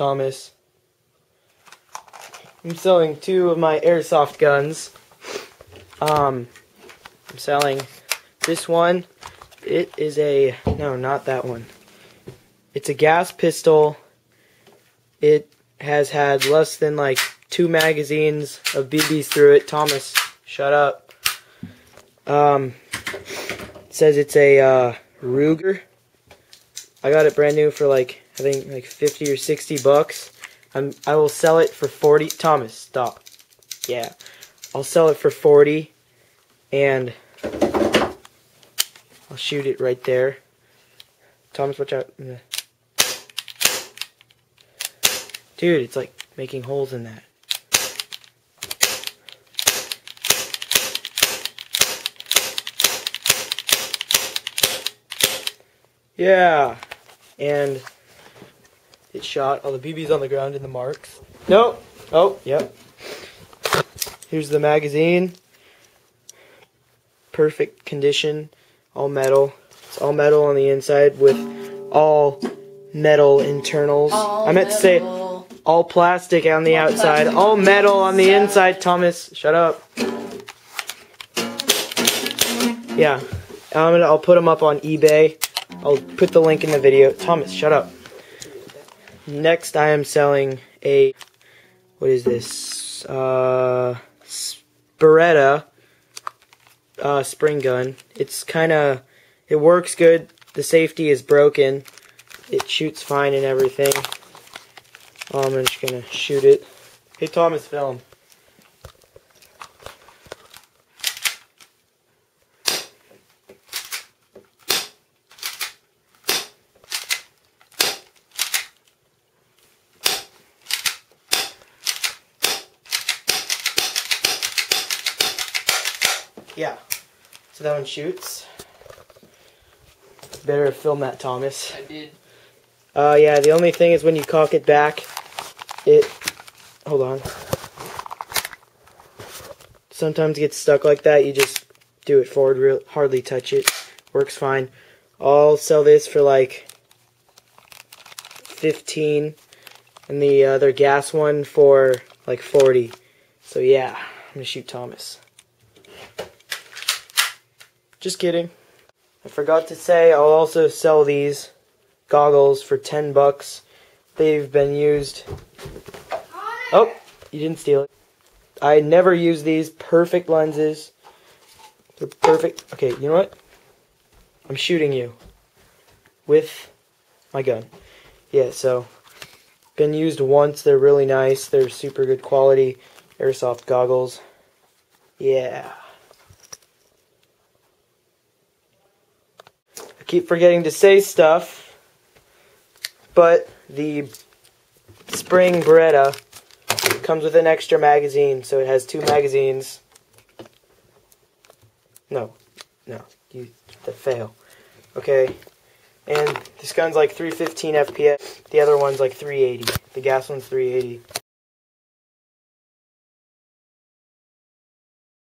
Thomas. I'm selling 2 of my airsoft guns. I'm selling this one. It is a, no, not that one. It's a gas pistol. It has had less than like 2 magazines of BBs through it. Thomas, shut up. It says it's a Ruger. I got it brand new for like, I think like 50 or 60 bucks. I will sell it for 40. Thomas, stop. Yeah. I'll sell it for 40 and I'll shoot it right there. Thomas, watch out. Dude, it's like making holes in that. Yeah. And it shot all the BBs on the ground in the marks. Nope. Oh, yep. Here's the magazine. Perfect condition. All metal. It's all metal on the inside with all metal internals. I meant to say all plastic on the outside. All metal on the inside. Thomas, shut up. Yeah. I'll put them up on eBay. I'll put the link in the video. Thomas, shut up. Next, I am selling a, what is this? Beretta spring gun. It's kind of, it works good. The safety is broken. It shoots fine and everything. I'm just gonna shoot it. Hey Thomas, film. Yeah, so that one shoots. Better film that, Thomas. I did. Yeah, the only thing is when you cock it back, hold on. Sometimes it gets stuck like that. You just do it forward, hardly touch it. Works fine. I'll sell this for like 15, and the other gas one for like 40. So yeah, I'm gonna shoot Thomas. Just kidding. I forgot to say I'll also sell these goggles for 10 bucks. They've been used. Oh, you didn't steal it. I never use these. Perfect lenses. They're perfect. Okay, you know what? I'm shooting you with my gun. Yeah, so been used once. They're really nice. They're super good quality airsoft goggles. Yeah. Keep forgetting to say stuff, but the spring Beretta comes with an extra magazine, so it has 2 magazines. No, you fail. Okay, and this gun's like 315 FPS. The other one's like 380. The gas one's 380.